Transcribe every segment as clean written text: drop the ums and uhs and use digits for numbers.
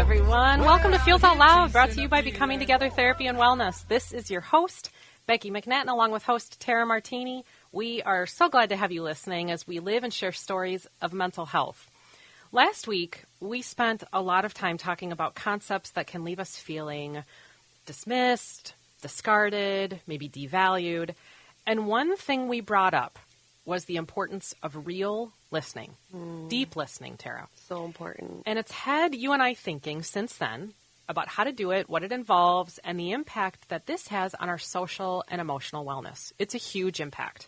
everyone. Welcome to Feels Out Loud, brought to you by Becoming Together Therapy and Wellness. This is your host, Becky McNattin, along with host Tara Martini. We are so glad to have you listening as we live and share stories of mental health. Last week, we spent a lot of time talking about concepts that can leave us feeling dismissed, discarded, maybe devalued. And one thing we brought up was the importance of real listening, deep listening, Tara. So important. And it's had you and I thinking since then about how to do it, what it involves, and the impact that this has on our social and emotional wellness. It's a huge impact.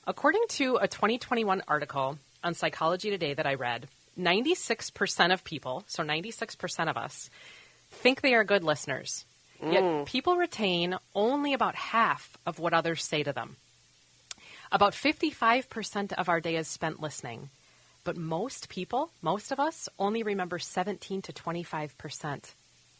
According to a 2021 article on Psychology Today that I read, 96% of people, so 96% of us, think they are good listeners. Yet people retain only about half of what others say to them. About 55% of our day is spent listening. But most people, most of us, only remember 17 to 25%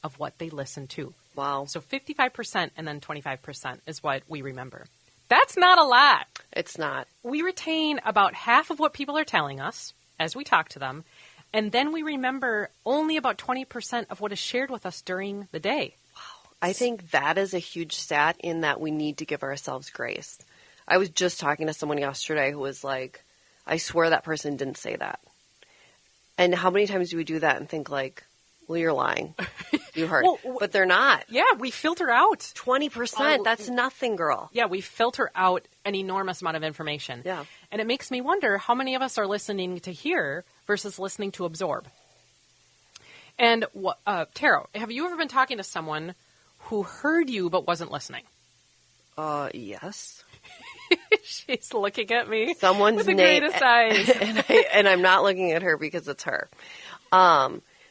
of what they listen to. Wow. So 55% and then 25% is what we remember. That's not a lot. It's not. We retain about half of what people are telling us as we talk to them, and then we remember only about 20% of what is shared with us during the day. Wow. I think that is a huge stat in that we need to give ourselves grace. I was just talking to someone yesterday who was like, I swear that person didn't say that. And how many times do we do that and think like, well, you're lying. You heard. But they're not. Yeah, we filter out. 20%. That's nothing, girl. Yeah, we filter out an enormous amount of information. Yeah. And it makes me wonder how many of us are listening to hear versus listening to absorb. And Tara, have you ever been talking to someone who heard you but wasn't listening? Yes. She's looking at me. Someone's with the name, greatest eyes. and I'm not looking at her because it's her.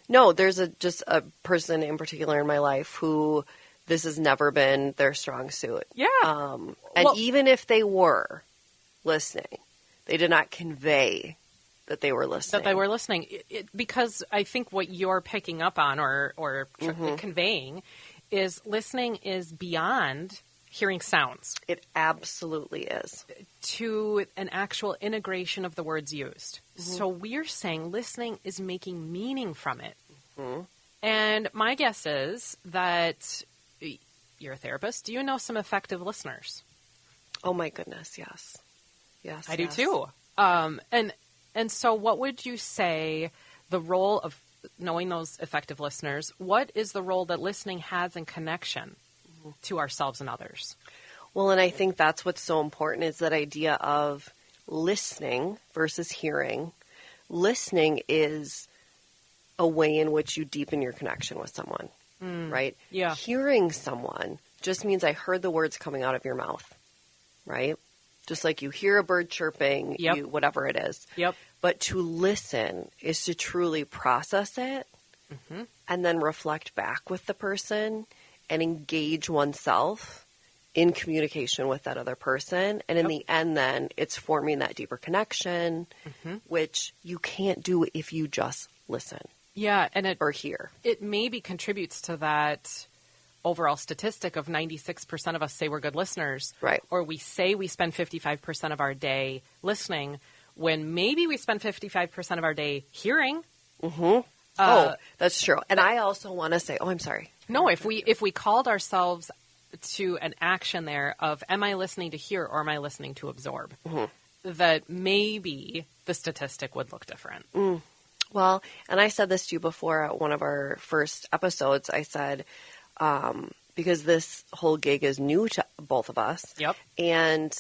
No, there's just a person in particular in my life who this has never been their strong suit. Yeah. Even if they were listening, they did not convey that they were listening. Because I think what you're picking up on or conveying is listening is beyond hearing sounds. It absolutely is. To an actual integration of the words used. So we're saying listening is making meaning from it. And my guess is that you're a therapist. Do you know some effective listeners? Oh my goodness, yes. Yes, I do too. And so what would you say the role of knowing those effective listeners, what is the role that listening has in connection to ourselves and others? Well, and I think that's what's so important is that idea of listening versus hearing. Listening is a way in which you deepen your connection with someone, right? Yeah. Hearing someone just means I heard the words coming out of your mouth, right? Just like you hear a bird chirping, whatever it is. Yep. But to listen is to truly process it and then reflect back with the person and engage oneself in communication with that other person. And in the end, then, it's forming that deeper connection, which you can't do if you just listen. Yeah, and or hear. It maybe contributes to that overall statistic of 96% of us say we're good listeners. Right. Or we say we spend 55% of our day listening when maybe we spend 55% of our day hearing. That's true. And I also want to say, I'm sorry. No, if we called ourselves to an action there of am I listening to hear or am I listening to absorb, that maybe the statistic would look different. Well, and I said this to you before at one of our first episodes. I said, because this whole gig is new to both of us. Yep. And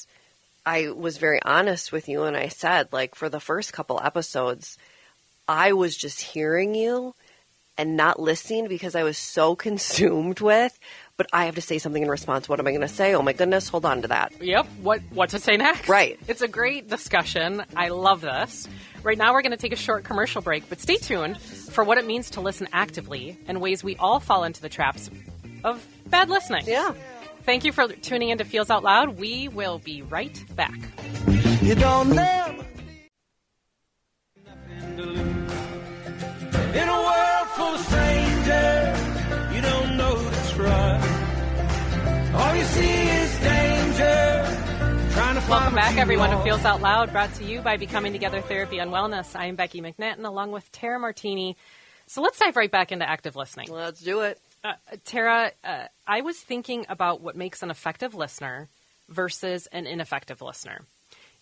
I was very honest with you and I said, like, for the first couple episodes, I was just hearing you and not listening because I was so consumed with, but I have to say something in response. What am I going to say? Oh my goodness, hold on to that. Yep. What to say next? Right. It's a great discussion. I love this. Right now we're going to take a short commercial break, but stay tuned for what it means to listen actively and ways we all fall into the traps of bad listening. Yeah. Thank you for tuning in to Feels Out Loud. We will be right back. You don't never in a world full of strangers, you don't know that's right. All you see is danger. Trying to find Welcome back, everyone, to are. Feels Out Loud, brought to you by Becoming Together Therapy and Wellness. I am Becky McNattin, along with Tara Martini. So let's dive right back into active listening. Let's do it. Tara, I was thinking about what makes an effective listener versus an ineffective listener.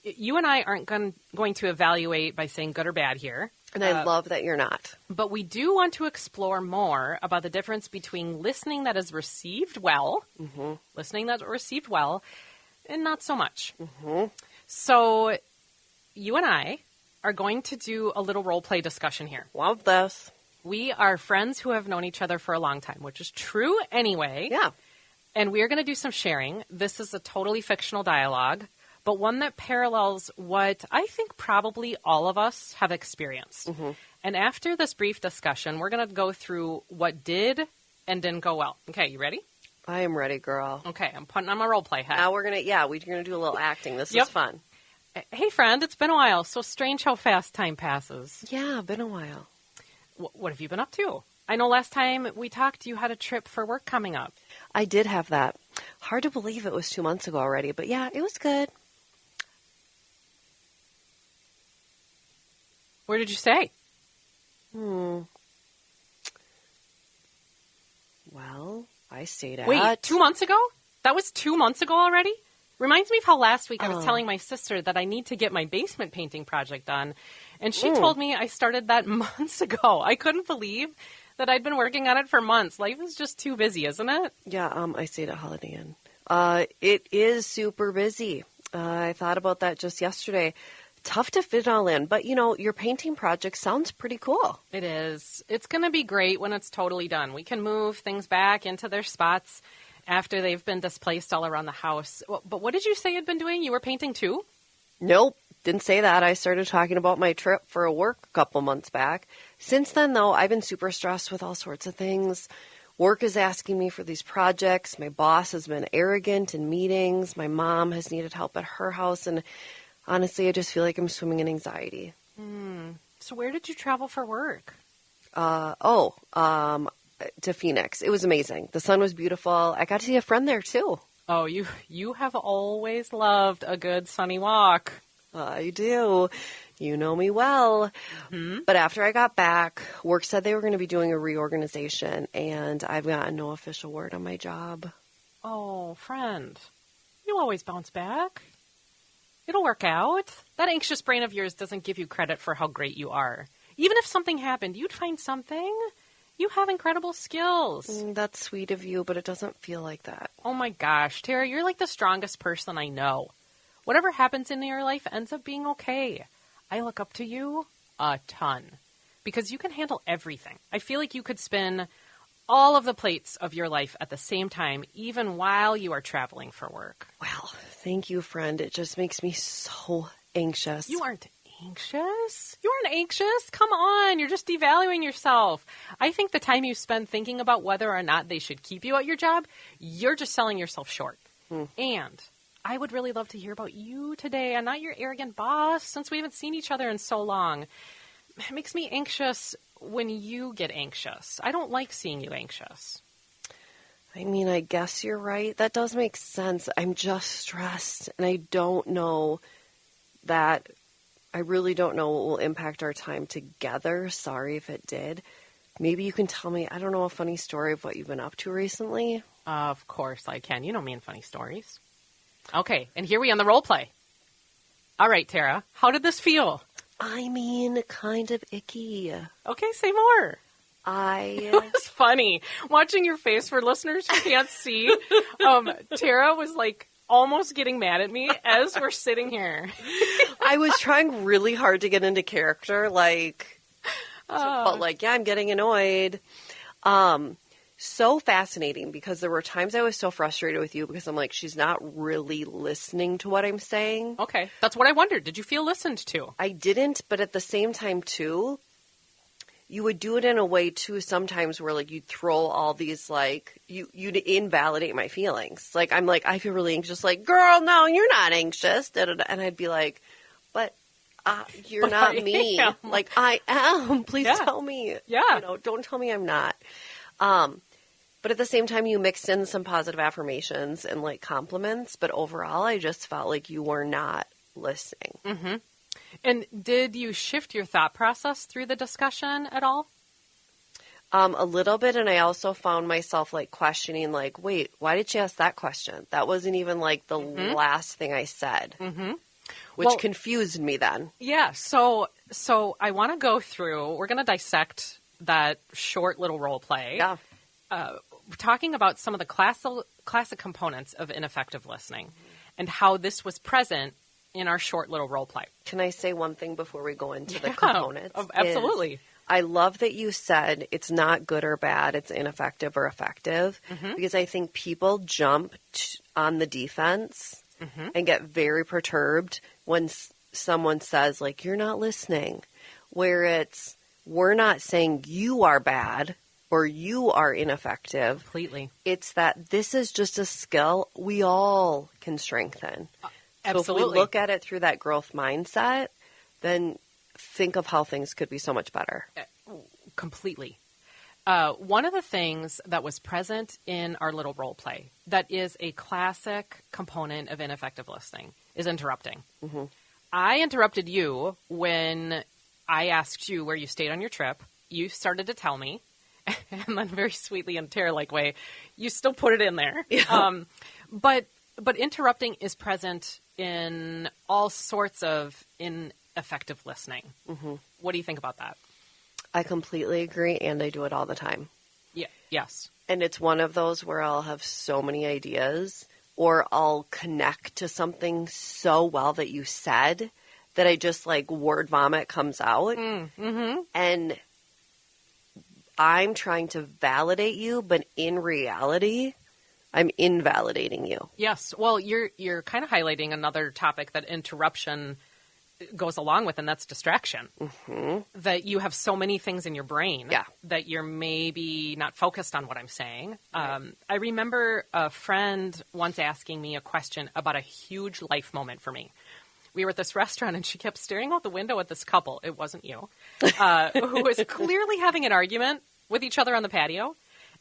You and I aren't going to evaluate by saying good or bad here. And I love that you're not. But we do want to explore more about the difference between listening that is received well, listening that's received well, and not so much. So you and I are going to do a little role play discussion here. Love this. We are friends who have known each other for a long time, which is true anyway. Yeah. And we are going to do some sharing. This is a totally fictional dialogue, but one that parallels what I think probably all of us have experienced. And after this brief discussion, we're going to go through what did and didn't go well. Okay, you ready? I am ready, girl. Okay, I'm putting on my role play hat. Now we're going to do a little acting. This is fun. Hey, friend, it's been a while. So strange how fast time passes. Yeah, been a while. What have you been up to? I know last time we talked, you had a trip for work coming up. I did have that. Hard to believe it was 2 months ago already, but yeah, it was good. Where did you stay? Well, I stayed at... Wait, 2 months ago? That was 2 months ago already? Reminds me of how last week I was telling my sister that I need to get my basement painting project done. And she told me I started that months ago. I couldn't believe that I'd been working on it for months. Life is just too busy, isn't it? Yeah, I stayed at Holiday Inn. It is super busy. I thought about that just yesterday. Tough to fit it all in. But, your painting project sounds pretty cool. It is. It's going to be great when it's totally done. We can move things back into their spots after they've been displaced all around the house. But what did you say you'd been doing? You were painting too? Nope, didn't say that. I started talking about my trip for work a couple months back. Since then, though, I've been super stressed with all sorts of things. Work is asking me for these projects. My boss has been arrogant in meetings. My mom has needed help at her house. And honestly, I just feel like I'm swimming in anxiety. So where did you travel for work? To Phoenix. It was amazing. The sun was beautiful. I got to see a friend there, too. Oh, you have always loved a good sunny walk. I do. You know me well. But after I got back, work said they were going to be doing a reorganization, and I've gotten no official word on my job. Oh, friend, you always bounce back. It'll work out. That anxious brain of yours doesn't give you credit for how great you are. Even if something happened, you'd find something. You have incredible skills. That's sweet of you, but it doesn't feel like that. Oh my gosh, Tara, you're like the strongest person I know. Whatever happens in your life ends up being okay. I look up to you a ton because you can handle everything. I feel like you could spin all of the plates of your life at the same time, even while you are traveling for work. Well, thank you, friend. It just makes me so anxious. You aren't anxious? You aren't anxious? Come on, you're just devaluing yourself. I think the time you spend thinking about whether or not they should keep you at your job, you're just selling yourself short. And I would really love to hear about you today and not your arrogant boss, since we haven't seen each other in so long. It makes me anxious when you get anxious. I don't like seeing you anxious. I mean, I guess you're right. That does make sense. I'm just stressed, and I don't know that... I really don't know what will impact our time together. Sorry if it did. Maybe you can tell me, I don't know, a funny story of what you've been up to recently. Of course I can. You know me and funny stories. Okay, and here we on the role play. All right, Tara, how did this feel? I mean, kind of icky. Okay, say more. It was funny. Watching your face for listeners who can't see, Tara was like almost getting mad at me as we're sitting here. I was trying really hard to get into character, but I'm getting annoyed. So fascinating because there were times I was so frustrated with you because I'm like, she's not really listening to what I'm saying. Okay. That's what I wondered. Did you feel listened to? I didn't, but at the same time, too, you would do it in a way, too, sometimes where, you'd throw all these, you'd invalidate my feelings. I'm like, I feel really anxious. Girl, no, you're not anxious. Da-da-da. And I'd be like, but you're not me. I am. Please tell me. Yeah. Don't tell me I'm not. But at the same time, you mixed in some positive affirmations and, compliments. But overall, I just felt like you were not listening. Mm-hmm. And did you shift your thought process through the discussion at all? A little bit, and I also found myself like questioning, like, wait, why did she ask that question? That wasn't even like the last thing I said, which confused me then. Yeah, so I want to go through, we're going to dissect that short little role play. Yeah. We're talking about some of the classic components of ineffective listening and how this was present in our short little role play. Can I say one thing before we go into the components? Absolutely. I love that you said it's not good or bad, it's ineffective or effective, because I think people jump on the defense and get very perturbed when someone says, like, you're not listening, where we're not saying you are bad or you are ineffective. Completely. It's that this is just a skill we all can strengthen. Absolutely. So if we look at it through that growth mindset, then think of how things could be so much better. Completely. One of the things that was present in our little role play that is a classic component of ineffective listening is interrupting. I interrupted you when I asked you where you stayed on your trip. You started to tell me, and then very sweetly in a terror-like way, you still put it in there. Yeah. But interrupting is present in all sorts of ineffective listening. What do you think about that? I completely agree, and I do it all the time. Yeah. Yes. And it's one of those where I'll have so many ideas, or I'll connect to something so well that you said that I just, like, word vomit comes out. And I'm trying to validate you, but in reality, I'm invalidating you. Yes. Well, you're kind of highlighting another topic that interruption goes along with, and that's distraction. That you have so many things in your brain that you're maybe not focused on what I'm saying. I remember a friend once asking me a question about a huge life moment for me. We were at this restaurant, and she kept staring out the window at this couple. It wasn't you. Who was clearly having an argument with each other on the patio.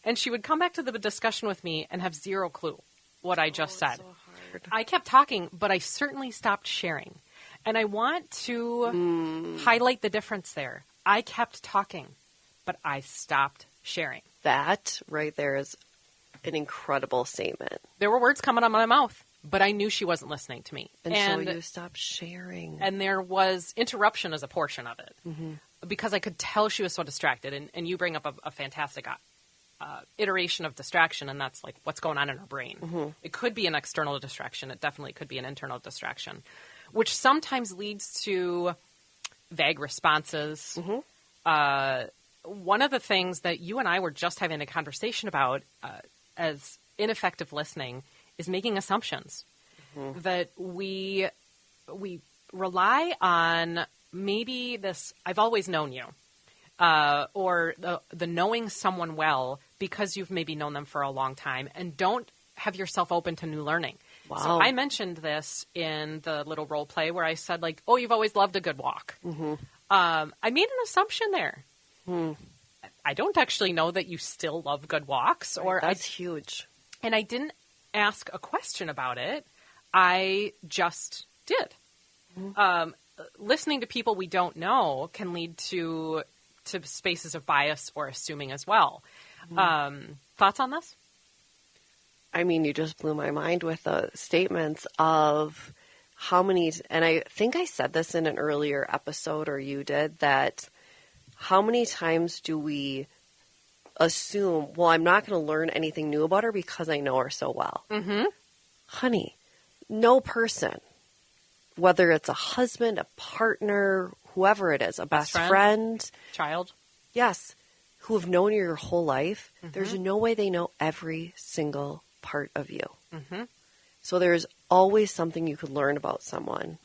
And she would come back to the discussion with me and have zero clue what I just said. So hard. I kept talking, but I certainly stopped sharing. And I want to highlight the difference there. I kept talking, but I stopped sharing. That right there is an incredible statement. There were words coming out of my mouth, but I knew she wasn't listening to me. And so you stopped sharing. And there was interruption as a portion of it. Because I could tell she was so distracted. And you bring up a fantastic iteration of distraction, and that's like what's going on in her brain. It could be an external distraction. It definitely could be an internal distraction, which sometimes leads to vague responses. One of the things that you and I were just having a conversation about as ineffective listening is making assumptions. That we rely on maybe this, I've always known you. Or the knowing someone well because you've maybe known them for a long time, and don't have yourself open to new learning. Wow. So I mentioned this in the little role play where I said, like, oh, you've always loved a good walk. I made an assumption there. I don't actually know that you still love good walks. Right, that's huge. And I didn't ask a question about it. I just did. Listening to people we don't know can lead to spaces of bias or assuming as well. Thoughts on this? I mean, you just blew my mind with the statements of how many, and I think I said this in an earlier episode, or you did, that how many times do we assume, well, I'm not going to learn anything new about her because I know her so well. Honey, no person, whether it's a husband, a partner, whoever it is, a best friend, child, yes, who have known you your whole life, there's no way they know every single part of you. So there's always something you could learn about someone.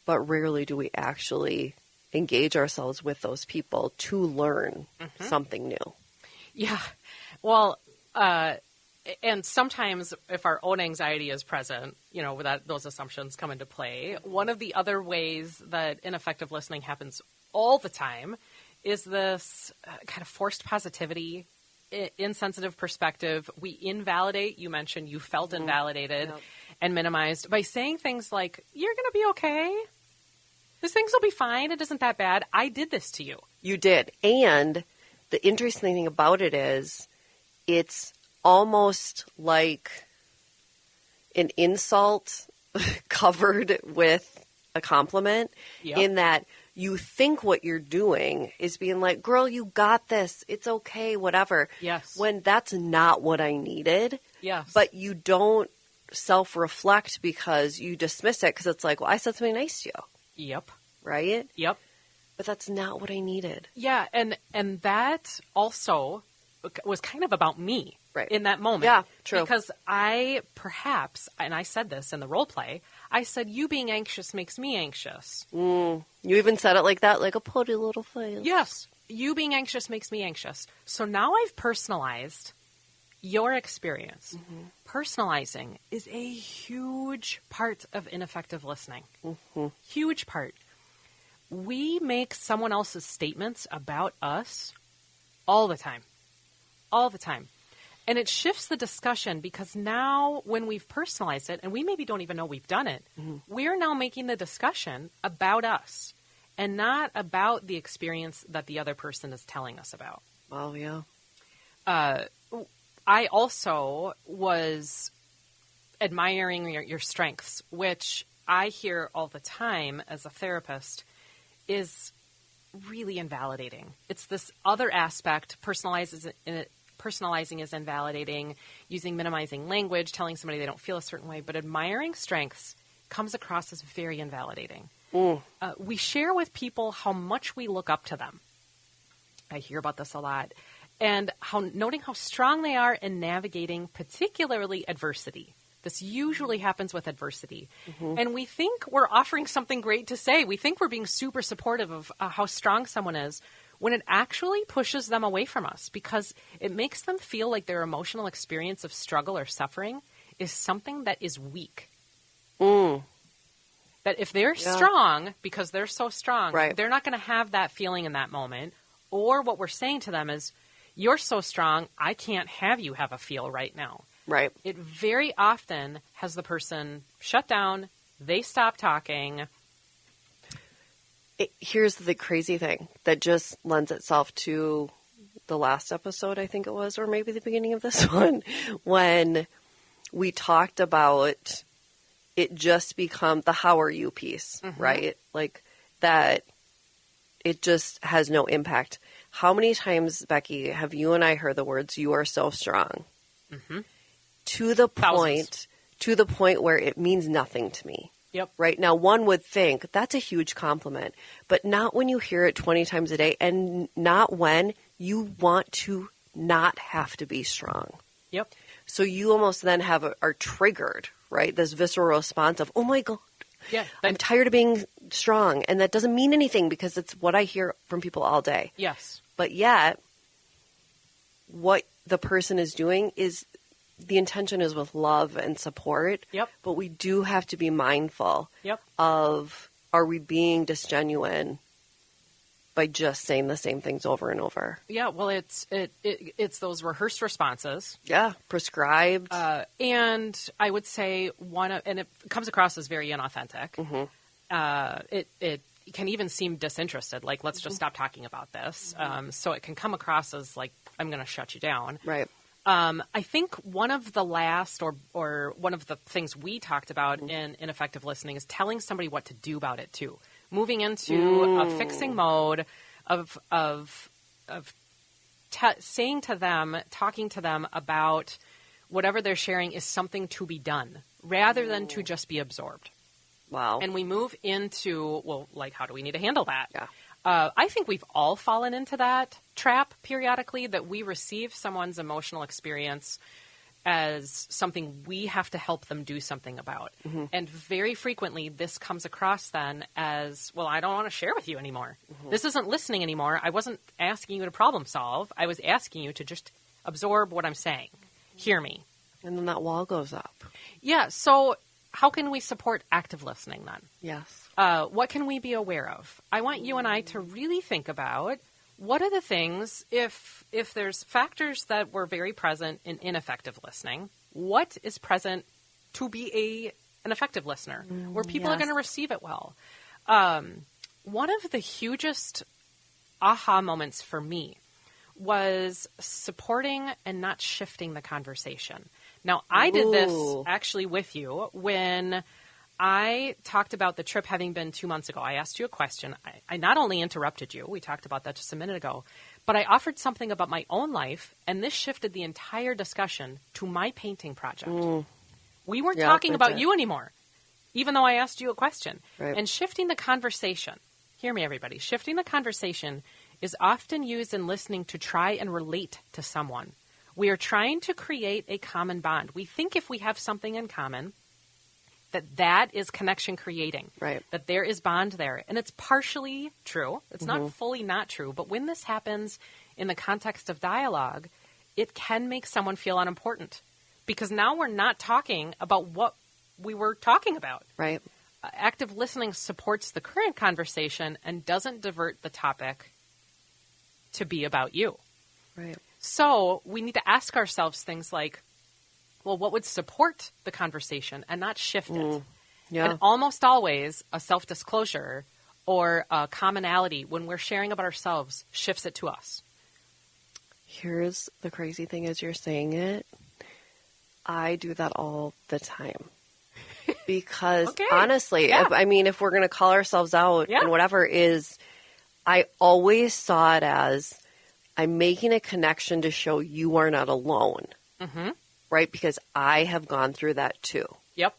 But rarely do we actually engage ourselves with those people to learn something new. Yeah. Well, and sometimes if our own anxiety is present, that those assumptions come into play. One of the other ways that ineffective listening happens all the time is this kind of forced positivity, insensitive perspective. We invalidate. You mentioned you felt invalidated and minimized by saying things like, you're going to be okay. These things will be fine. It isn't that bad. I did this to you. You did. And the interesting thing about it is it's almost like an insult covered with a compliment in that you think what you're doing is being like, girl, you got this. It's okay, whatever. Yes. When that's not what I needed. Yes. But you don't self-reflect because you dismiss it because it's like, well, I said something nice to you. Yep. Right? Yep. But that's not what I needed. Yeah, and that also was kind of about me in that moment. Yeah, true. Because I perhaps, and I said this in the role play, I said, you being anxious makes me anxious. You even said it like that, like a pretty little face. Yes, you being anxious makes me anxious. So now I've personalized your experience. Personalizing is a huge part of ineffective listening. Huge part. We make someone else's statements about us all the time. All the time. And it shifts the discussion because now when we've personalized it, and we maybe don't even know we've done it, we're now making the discussion about us and not about the experience that the other person is telling us about. Oh, yeah. I also was admiring your strengths, which I hear all the time as a therapist is really invalidating. It's this other aspect, personalizing is invalidating, using minimizing language, telling somebody they don't feel a certain way, but admiring strengths comes across as very invalidating. We share with people how much we look up to them. I hear about this a lot. And noting how strong they are in navigating particularly adversity. This usually happens with adversity. And we think we're offering something great to say. We think we're being super supportive of how strong someone is when it actually pushes them away from us because it makes them feel like their emotional experience of struggle or suffering is something that is weak. That if they're strong, because they're so strong, they're not going to have that feeling in that moment. Or what we're saying to them is, you're so strong, I can't have you have a feel right now. Right. It very often has the person shut down, they stop talking. Here's the crazy thing that just lends itself to the last episode, I think it was, or maybe the beginning of this one, when we talked about it just become the how are you piece, right? Like that it just has no impact. How many times, Becky, have you and I heard the words, you are so strong? To the point where it means nothing to me. Yep. Right now, one would think that's a huge compliment, but not when you hear it 20 times a day and not when you want to not have to be strong. Yep. So you almost then are triggered, right? This visceral response of, oh my God, I'm tired of being strong. And that doesn't mean anything because it's what I hear from people all day. Yes. But yet, what the person is doing is the intention is with love and support. Yep. But we do have to be mindful of, are we being disgenuine by just saying the same things over and over? Yeah, well, it's those rehearsed responses. Yeah, prescribed. And I would say and it comes across as very inauthentic. It can even seem disinterested, like, let's just stop talking about this. So it can come across as like, I'm going to shut you down. Right. I think one of the last or one of the things we talked about in ineffective listening is telling somebody what to do about it too. Moving into a fixing mode of saying to them, talking to them about whatever they're sharing is something to be done rather than to just be absorbed. Wow. And we move into, well, like, how do we need to handle that? Yeah. I think we've all fallen into that trap periodically, that we receive someone's emotional experience as something we have to help them do something about. And very frequently this comes across then as, well, I don't want to share with you anymore. This isn't listening anymore. I wasn't asking you to problem solve. I was asking you to just absorb what I'm saying. Hear me. And then that wall goes up. Yeah. So how can we support active listening then? Yes. What can we be aware of? I want you and I to really think about what are the things, if there's factors that were very present in ineffective listening, what is present to be an effective listener where people are going to receive it well? One of the hugest aha moments for me was supporting and not shifting the conversation. Now, I did this actually with you when I talked about the trip having been 2 months ago. I asked you a question. I not only interrupted you, we talked about that just a minute ago, but I offered something about my own life, and this shifted the entire discussion to my painting project. We weren't talking about you anymore, even though I asked you a question. Right. And shifting the conversation, hear me everybody, shifting the conversation is often used in listening to try and relate to someone. We are trying to create a common bond. We think if we have something in common, that is connection creating, right? That there is bond there. And it's partially true. It's not fully not true. But when this happens in the context of dialogue, it can make someone feel unimportant because now we're not talking about what we were talking about. Right. Active listening supports the current conversation and doesn't divert the topic to be about you. Right. So we need to ask ourselves things like, well, what would support the conversation and not shift it? Yeah. And almost always a self-disclosure or a commonality when we're sharing about ourselves shifts it to us. Here's the crazy thing as you're saying it. I do that all the time. Because honestly, if we're going to call ourselves out and whatever I always saw it as I'm making a connection to show you are not alone. Mm-hmm. Right? Because I have gone through that too. Yep.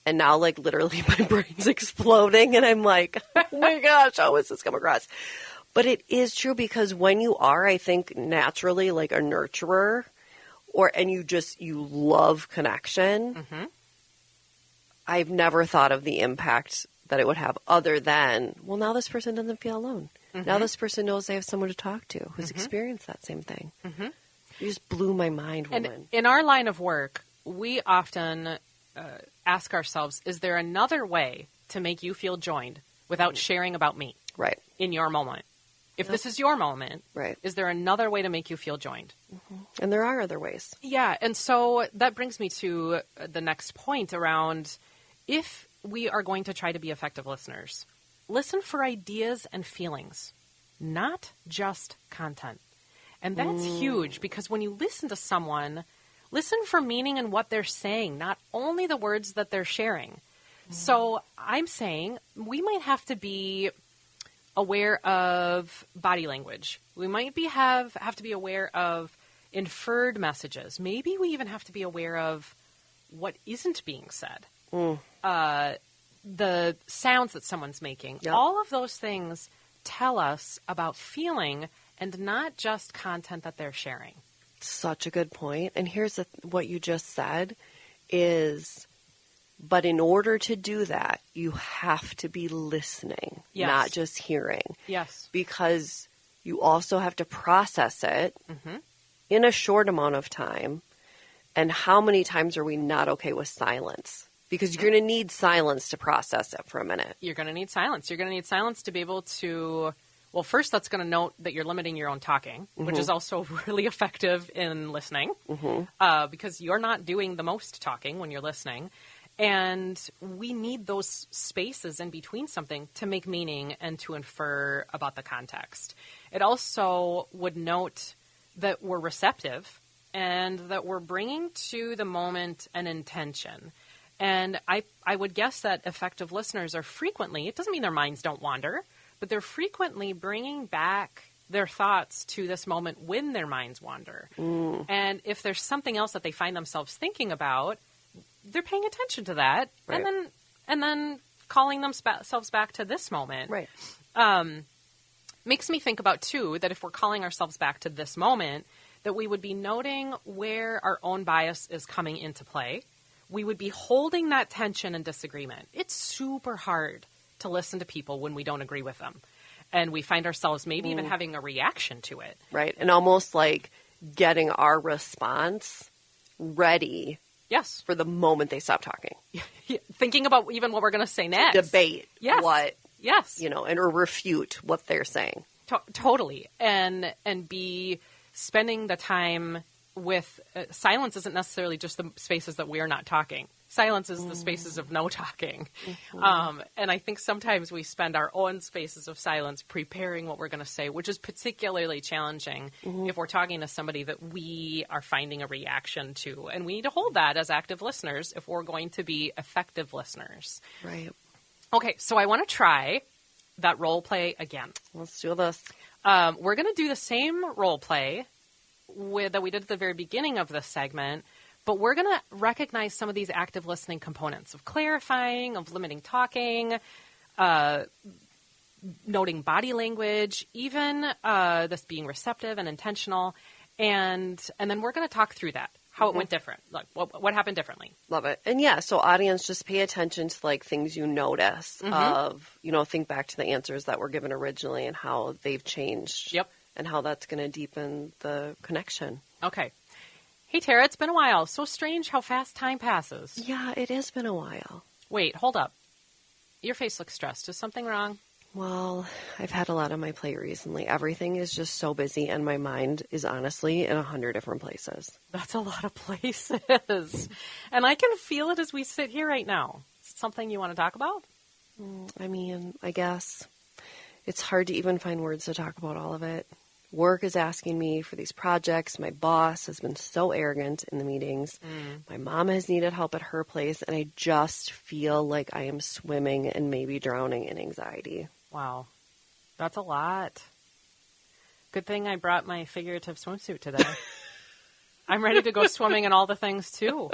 And now, like, literally my brain's exploding and I'm like, oh my gosh, how is this come across? But it is true because when you are, I think, naturally like a nurturer and you love connection, I've never thought of the impact that it would have other than, well, now this person doesn't feel alone. Now this person knows they have someone to talk to who's experienced that same thing. You just blew my mind, woman. And in our line of work, we often ask ourselves, is there another way to make you feel joined without sharing about me? Right. In your moment. If this is your moment, right, is there another way to make you feel joined? And there are other ways. Yeah. And so that brings me to the next point around if we are going to try to be effective listeners, listen for ideas and feelings, not just content. And that's huge because when you listen to someone, listen for meaning in what they're saying, not only the words that they're sharing. So I'm saying we might have to be aware of body language. We might have to be aware of inferred messages. Maybe we even have to be aware of what isn't being said. The sounds that someone's making. Yep. All of those things tell us about feeling and not just content that they're sharing. Such a good point. And here's what you just said is, but in order to do that, you have to be listening, not just hearing. Yes. Because you also have to process it in a short amount of time. And how many times are we not okay with silence? Because you're going to need silence to process it for a minute. You're going to need silence. You're going to need silence to be able to... Well, first, that's going to note that you're limiting your own talking, which is also really effective in listening because you're not doing the most talking when you're listening. And we need those spaces in between something to make meaning and to infer about the context. It also would note that we're receptive and that we're bringing to the moment an intention. And I would guess that effective listeners are frequently, it doesn't mean their minds don't wander, but they're frequently bringing back their thoughts to this moment when their minds wander. And if there's something else that they find themselves thinking about, they're paying attention to that, right, and then calling themselves back to this moment. Right. Makes me think about, too, that if we're calling ourselves back to this moment, that we would be noting where our own bias is coming into play. We would be holding that tension and disagreement. It's super hard to listen to people when we don't agree with them. And we find ourselves maybe even having a reaction to it. Right. And almost like getting our response ready. Yes. For the moment they stop talking. Thinking about even what we're going to say next. To debate. Yes. What. Yes. Or refute what they're saying. Totally. And be spending the time with silence isn't necessarily just the spaces that we are not talking. Silence is the spaces of no talking. And I think sometimes we spend our own spaces of silence preparing what we're going to say, which is particularly challenging if we're talking to somebody that we are finding a reaction to. And we need to hold that as active listeners if we're going to be effective listeners. Right. Okay, so I want to try that role play again. Let's do this. We're going to do the same role play that we did at the very beginning of this segment, but we're going to recognize some of these active listening components of clarifying, of limiting talking, noting body language, even this being receptive and intentional. And then we're going to talk through that, how it went different, like what happened differently. Love it. And yeah, so audience, just pay attention to like things you notice of, think back to the answers that were given originally and how they've changed. Yep. And how that's going to deepen the connection. Okay. Hey, Tara, it's been a while. So strange how fast time passes. Yeah, it has been a while. Wait, hold up. Your face looks stressed. Is something wrong? Well, I've had a lot on my plate recently. Everything is just so busy, and my mind is honestly in 100 different places. That's a lot of places. And I can feel it as we sit here right now. Is it something you want to talk about? I mean, I guess it's hard to even find words to talk about all of it. Work is asking me for these projects. My boss has been so arrogant in the meetings. My mom has needed help at her place, and I just feel like I am swimming and maybe drowning in anxiety. Wow. That's a lot. Good thing I brought my figurative swimsuit today. I'm ready to go swimming in all the things, too.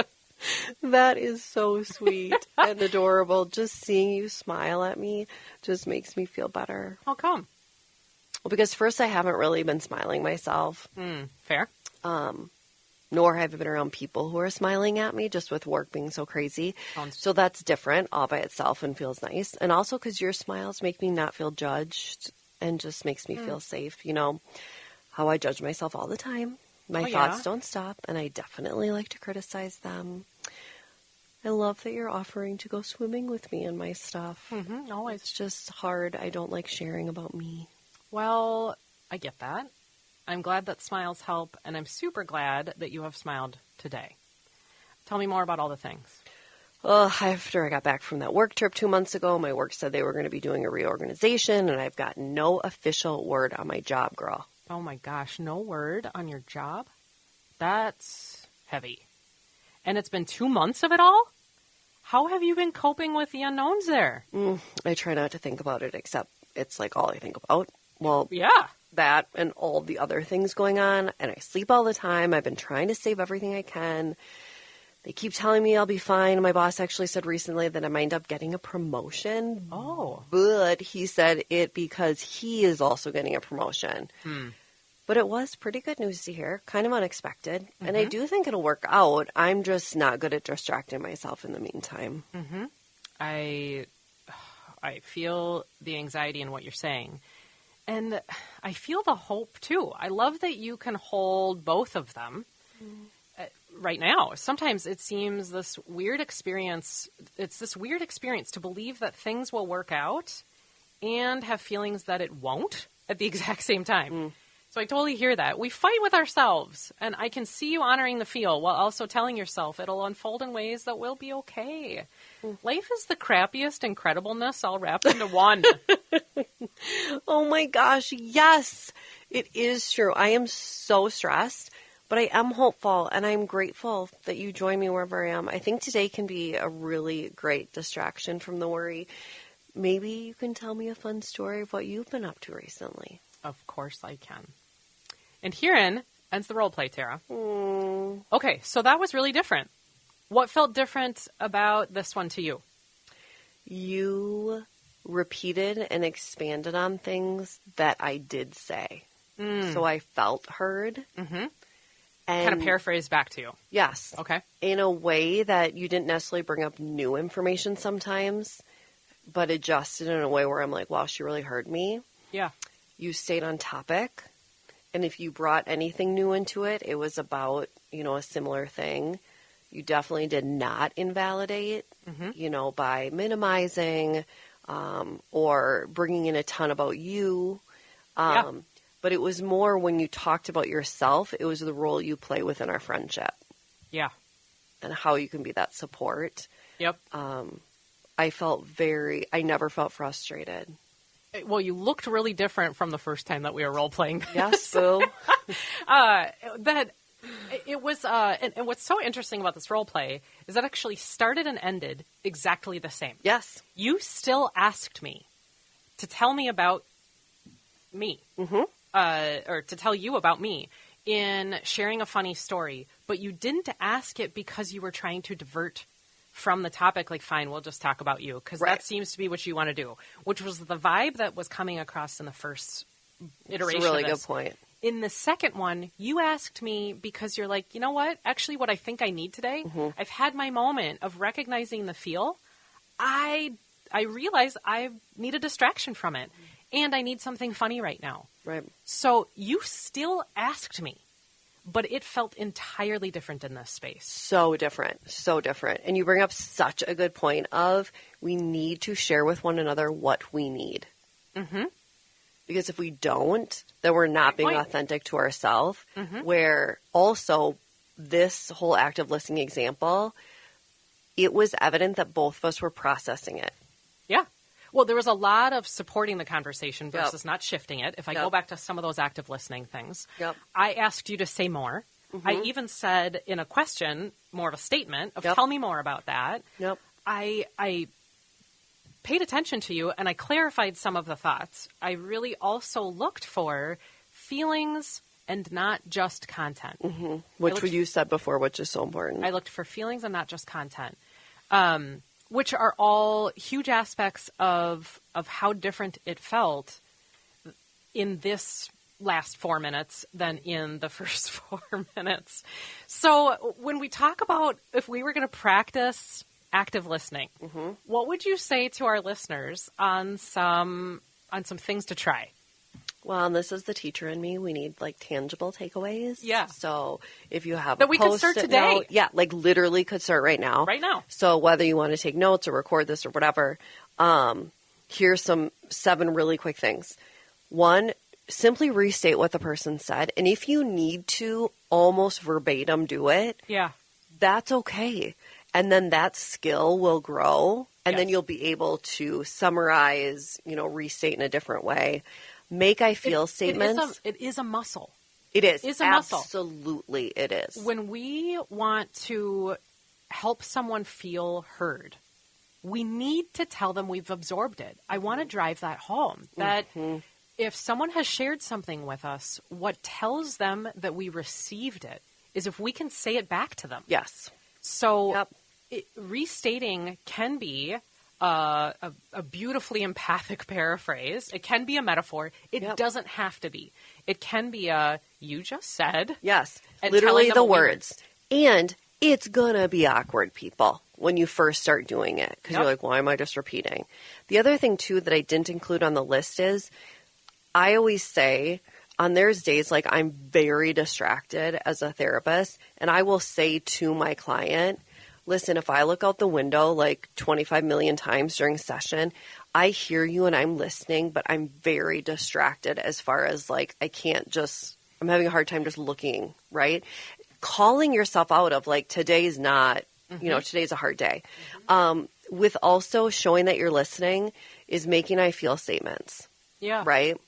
That is so sweet and adorable. Just seeing you smile at me just makes me feel better. How come? Well, because first I haven't really been smiling myself. Fair. Nor have I been around people who are smiling at me, just with work being so crazy. So that's different all by itself and feels nice. And also because your smiles make me not feel judged and just makes me feel safe. You know how I judge myself all the time. My thoughts don't stop, and I definitely like to criticize them. I love that you're offering to go swimming with me and my stuff. Always. It's just hard. I don't like sharing about me. Well, I get that. I'm glad that smiles help, and I'm super glad that you have smiled today. Tell me more about all the things. After I got back from that work trip 2 months ago, my work said they were going to be doing a reorganization, and I've got no official word on my job, girl. Oh my gosh, no word on your job? That's heavy. And it's been 2 months of it all? How have you been coping with the unknowns there? I try not to think about it, except it's like all I think about. Well, yeah. That and all the other things going on, and I sleep all the time. I've been trying to save everything I can. They keep telling me I'll be fine. My boss actually said recently that I might end up getting a promotion. Oh. But he said it because he is also getting a promotion. But it was pretty good news to hear, kind of unexpected. And I do think it'll work out. I'm just not good at distracting myself in the meantime. I feel the anxiety in what you're saying. And I feel the hope, too. I love that you can hold both of them right now. Sometimes it seems this weird experience. It's this weird experience to believe that things will work out and have feelings that it won't at the exact same time. So I totally hear that. We fight with ourselves, and I can see you honoring the feel while also telling yourself it'll unfold in ways that will be okay. Life is the crappiest incredibleness all wrapped into one. Oh my gosh, yes, it is true. I am so stressed, but I am hopeful, and I'm grateful that you join me wherever I am. I think today can be a really great distraction from the worry. Maybe you can tell me a fun story of what you've been up to recently. Of course I can. And herein ends the role play, Tara. Okay, so that was really different. What felt different about this one to you? You repeated and expanded on things that I did say. So I felt heard. And Kind of paraphrase back to you. Yes. Okay. In a way that you didn't necessarily bring up new information sometimes, but adjusted in a way where I'm like, wow, she really heard me. Yeah. You stayed on topic. And if you brought anything new into it, it was about, a similar thing. You definitely did not invalidate, by minimizing or bringing in a ton about you. But But it was more when you talked about yourself, it was the role you play within our friendship. Yeah. And how you can be that support. Yep. I never felt frustrated. Well, you looked really different from the first time that we were role-playing. Yes, boo. That it was, and what's so interesting about this role play is that it actually started and ended exactly the same. Yes. You still asked me to tell me about me, or to tell you about me in sharing a funny story, but you didn't ask it because you were trying to divert from the topic, like, fine, we'll just talk about you, because that seems to be what you want to do, which was the vibe that was coming across in the first iteration. That's a really of this. good point. In the second one, you asked me because you're like, you know what? Actually, what I think I need today, I've had my moment of recognizing the feel. I realize I need a distraction from it, and I need something funny right now. Right. So you still asked me, but it felt entirely different in this space. So different. So different. And you bring up such a good point of we need to share with one another what we need. Mm-hmm. Because if we don't, then we're not being authentic to ourselves. Where also this whole active listening example, it was evident that both of us were processing it. Yeah. Well, there was a lot of supporting the conversation versus not shifting it. If I go back to some of those active listening things, I asked you to say more. I even said in a question, more of a statement of tell me more about that. I paid attention to you and I clarified some of the thoughts. I really also looked for feelings and not just content. Which you said before, which is so important. I looked for feelings and not just content. Which are all huge aspects of how different it felt in this last 4 minutes than in the first 4 minutes. So when we talk about if we were going to practice active listening, what would you say to our listeners on some things to try? Well, and this is the teacher in me. We need like tangible takeaways. Yeah. So if you have that we could start today. Note, like literally could start right now. Right now. So whether you want to take notes or record this or whatever, here's 7 really quick things. 1, simply restate what the person said. And if you need to almost verbatim do it, that's okay. And then that skill will grow. And then you'll be able to summarize, restate in a different way. Make I feel statements. It is a muscle. It is. It's a muscle. Absolutely, it is. When we want to help someone feel heard, we need to tell them we've absorbed it. I want to drive that home. That if someone has shared something with us, what tells them that we received it is if we can say it back to them. Yes. So restating can be a beautifully empathic paraphrase. It can be a metaphor. It doesn't have to be. It can be a you just said. Yes. Literally the words. And it's going to be awkward, people, when you first start doing it. Because you're like, why am I just repeating? The other thing, too, that I didn't include on the list is I always say there's days like I'm very distracted as a therapist. And I will say to my client, listen, if I look out the window like 25 million times during session, I hear you and I'm listening, but I'm very distracted as far as like I'm having a hard time just looking, right? Calling yourself out of like today's not, today's a hard day. With also showing that you're listening is making I feel statements. Yeah. Right?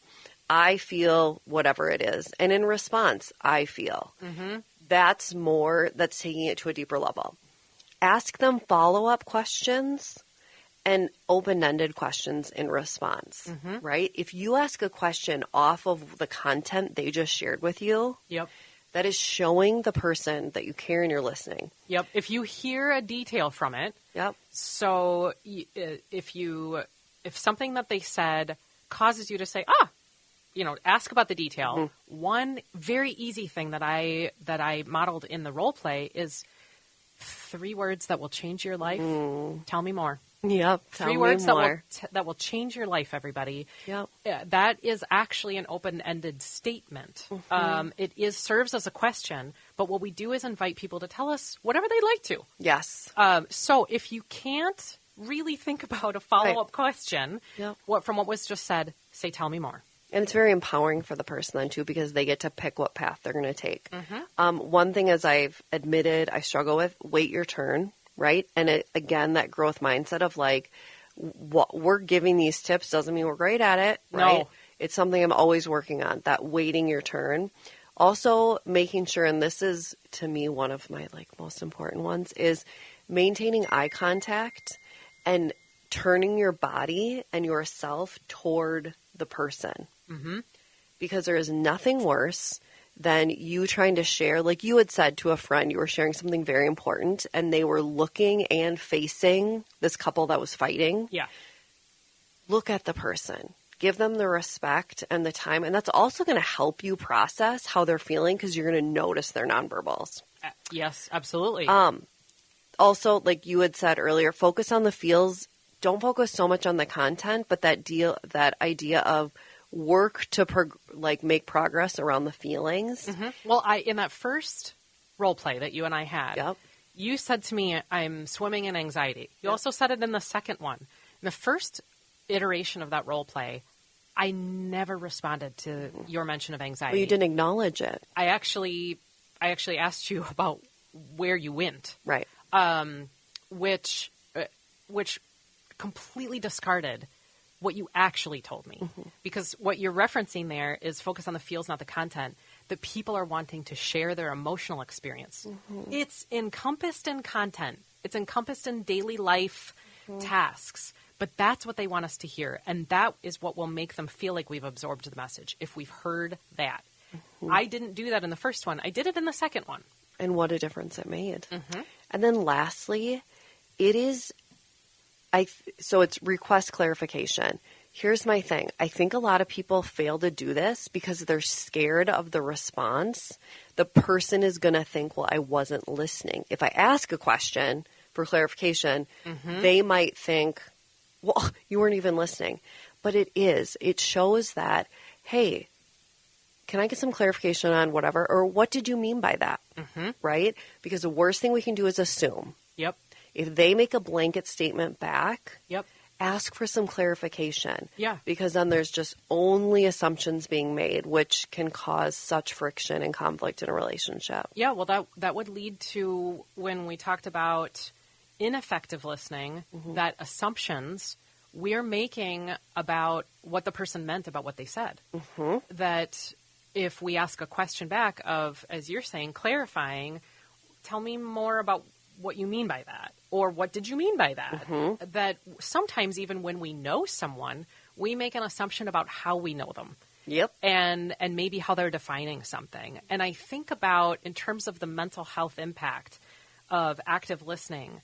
I feel whatever it is. And in response, I feel. That's taking it to a deeper level. Ask them follow-up questions and open-ended questions in response, right? If you ask a question off of the content they just shared with you, that is showing the person that you care and you're listening. If you hear a detail from it, so if something that they said causes you to say, ask about the detail. One very easy thing that I modeled in the role play is 3 words that will change your life. Tell me more. Yep. 3 words that will change your life, everybody. Yep. That is actually an open-ended statement. It serves as a question, but what we do is invite people to tell us whatever they'd like to. Yes. So if you can't really think about a follow-up question, from what was just said, say, tell me more. And it's very empowering for the person then too, because they get to pick what path they're going to take. One thing, as I've admitted, I struggle with, wait your turn, right? And again, that growth mindset of like, what we're giving these tips doesn't mean we're great at it, right? No. It's something I'm always working on, that waiting your turn. Also making sure, and this is to me one of my like most important ones, is maintaining eye contact and turning your body and yourself toward the person. Because there is nothing worse than you trying to share, like you had said to a friend, you were sharing something very important and they were looking and facing this couple that was fighting. Yeah. Look at the person. Give them the respect and the time. And that's also going to help you process how they're feeling, because you're going to notice their nonverbals. Yes, absolutely. Also, like you had said earlier, focus on the feels. Don't focus so much on the content, but that idea of work to make progress around the feelings. Well, in that first role play that you and I had, you said to me, I'm swimming in anxiety. You also said it in the second one. In the first iteration of that role play, I never responded to your mention of anxiety. Well, you didn't acknowledge it. I actually asked you about where you went. Right. Which completely discarded what you actually told me. Because what you're referencing there is focus on the feels, not the content. That people are wanting to share their emotional experience. It's encompassed in content. It's encompassed in daily life tasks. But that's what they want us to hear. And that is what will make them feel like we've absorbed the message, if we've heard that. I didn't do that in the first one. I did it in the second one. And what a difference it made. And then lastly, so it's request clarification. Here's my thing. I think a lot of people fail to do this because they're scared of the response. The person is going to think, well, I wasn't listening. If I ask a question for clarification, they might think, well, you weren't even listening. But it shows that, hey, can I get some clarification on whatever? Or what did you mean by that? Right? Because the worst thing we can do is assume. Yep. If they make a blanket statement back, Yep. ask for some clarification. Yeah. Because then there's just only assumptions being made, which can cause such friction and conflict in a relationship. Yeah, well, that would lead to, when we talked about ineffective listening, that assumptions we're making about what the person meant about what they said. That if we ask a question back of, as you're saying, clarifying, tell me more about what you mean by that, or what did you mean by that? That sometimes even when we know someone, we make an assumption about how we know them. Yep. And maybe how they're defining something. And I think about, in terms of the mental health impact of active listening,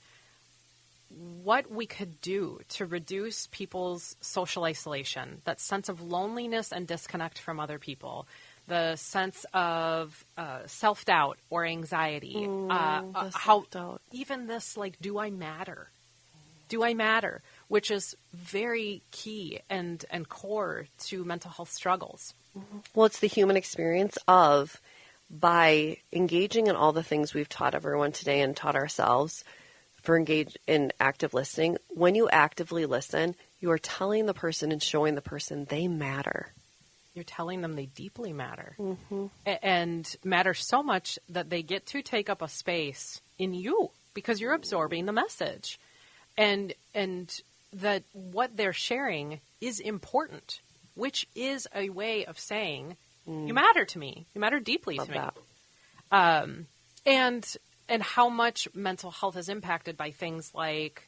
what we could do to reduce people's social isolation, that sense of loneliness and disconnect from other people, the sense of self-doubt or anxiety, how even this, like, do I matter? Do I matter? Which is very key and core to mental health struggles. Well, it's the human experience of, by engaging in all the things we've taught everyone today and taught ourselves for engage in active listening. When you actively listen, you are telling the person and showing the person they matter. You're telling them they deeply matter, and matter so much that they get to take up a space in you because you're absorbing the message, and that what they're sharing is important, which is a way of saying you matter to me, you matter deeply to me. And how much mental health is impacted by things like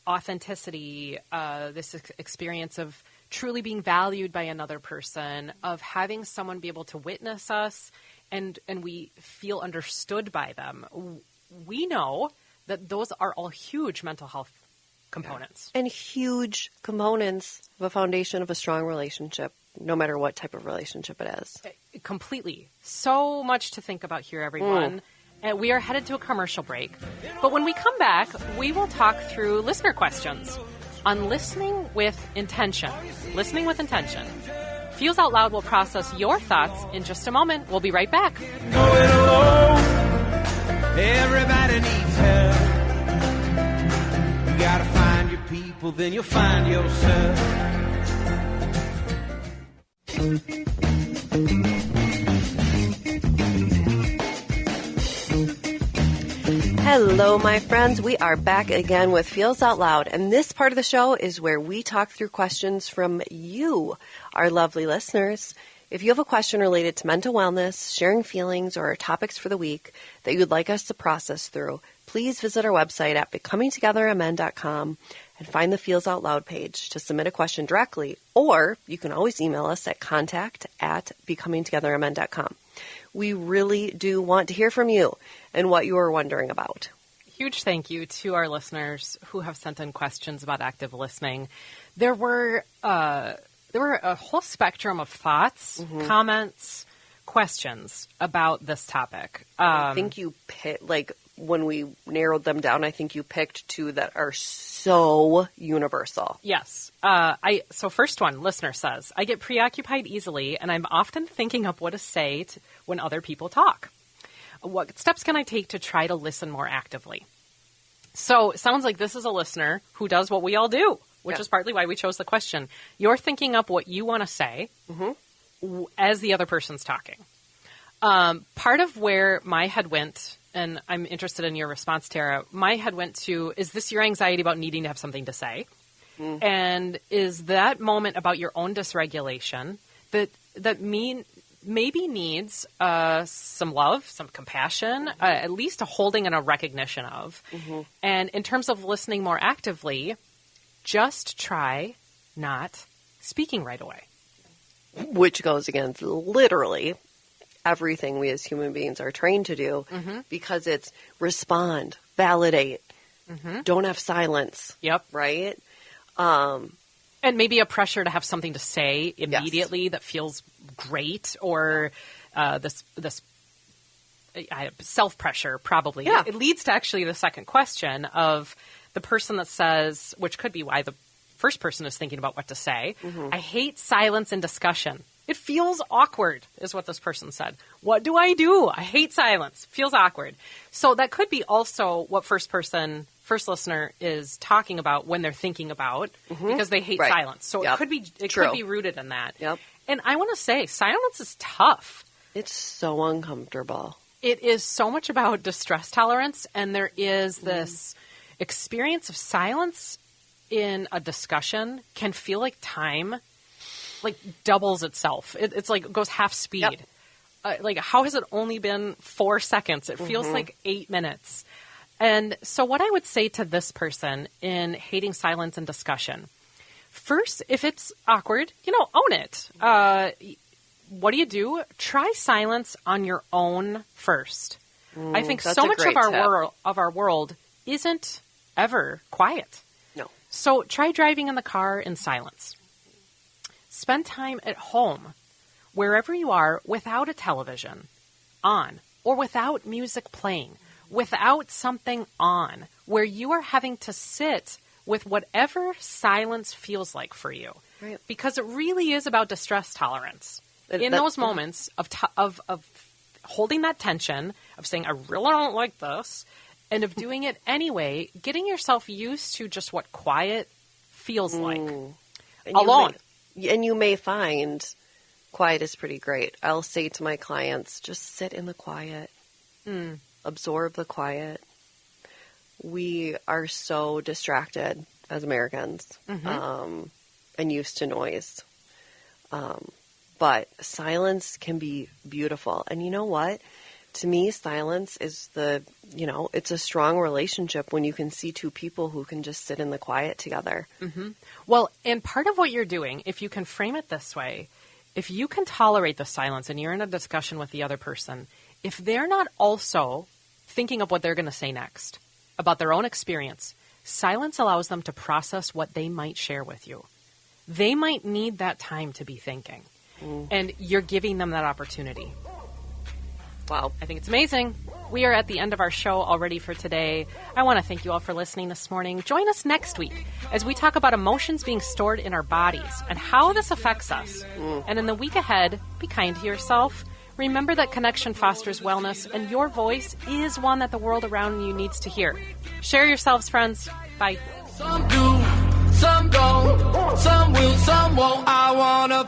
authenticity, this experience of truly being valued by another person, of having someone be able to witness us and we feel understood by them. We know that those are all huge mental health components. And huge components of a foundation of a strong relationship, no matter what type of relationship it is. Completely. So much to think about here, everyone. And we are headed to a commercial break. But when we come back, we will talk through listener questions on listening with intention. Listening with intention. Feels Out Loud will process your thoughts in just a moment. We'll be right back. Going alone, everybody needs help. You gotta find your people, then you'll find yourself. Hello, my friends. We are back again with Feels Out Loud, and this part of the show is where we talk through questions from you, our lovely listeners. If you have a question related to mental wellness, sharing feelings, or topics for the week that you'd like us to process through, please visit our website at becomingtogethermn.com and find the Feels Out Loud page to submit a question directly, or you can always email us at contact@becomingtogethermn.com. We really do want to hear from you and what you are wondering about. Huge thank you to our listeners who have sent in questions about active listening. There were a whole spectrum of thoughts, comments, questions about this topic. I think you picked, when we narrowed them down, I think you picked two that are so universal. Yes. So first one, listener says, I get preoccupied easily, and I'm often thinking up what to say when other people talk. What steps can I take to try to listen more actively? So it sounds like this is a listener who does what we all do, which is partly why we chose the question. You're thinking up what you want to say as the other person's talking. Part of where my head went, and I'm interested in your response, Tara, my head went to, is this your anxiety about needing to have something to say? And is that moment about your own dysregulation that maybe needs some love, some compassion, at least a holding and a recognition of. And in terms of listening more actively, just try not speaking right away. Which goes against literally everything we as human beings are trained to do, because it's respond, validate, don't have silence. Yep. Right? And maybe a pressure to have something to say immediately that feels great, or this self-pressure probably. Yeah. It leads to actually the second question of the person that says, which could be why the first person is thinking about what to say, I hate silence in discussion. It feels awkward, is what this person said. What do? I hate silence. Feels awkward. So that could be also what first listener is talking about when they're thinking about, because they hate silence. So it could be rooted in that. Yep. And I want to say, silence is tough. It's so uncomfortable. It is so much about distress tolerance, and there is this experience of silence in a discussion can feel like time doubles itself. It's like it goes half speed. Yep. How has it only been 4 seconds? It feels like 8 minutes. And so what I would say to this person in hating silence and discussion, first, if it's awkward, own it. What do? Try silence on your own first. I think so much of our world isn't ever quiet. No. So try driving in the car in silence. Spend time at home, wherever you are, without a television on, or without music playing, without something on, where you are having to sit with whatever silence feels like for you. Right. Because it really is about distress tolerance. In those moments of holding that tension, of saying, I really don't like this, and of doing it anyway, getting yourself used to just what quiet feels like. Alone. And you may find quiet is pretty great. I'll say to my clients, just sit in the quiet. Absorb the quiet. We are so distracted as Americans and used to noise. But silence can be beautiful. And you know what? To me, silence is it's a strong relationship when you can see two people who can just sit in the quiet together. Well, and part of what you're doing, if you can frame it this way, if you can tolerate the silence and you're in a discussion with the other person, if they're not also thinking of what they're going to say next about their own experience, silence allows them to process what they might share with you. They might need that time to be thinking, and you're giving them that opportunity. Wow. I think it's amazing. We are at the end of our show already for today. I want to thank you all for listening this morning. Join us next week as we talk about emotions being stored in our bodies and how this affects us. And in the week ahead, be kind to yourself. Remember that connection fosters wellness, and your voice is one that the world around you needs to hear. Share yourselves, friends. Bye. Some do, some don't, some will, some won't. I wanna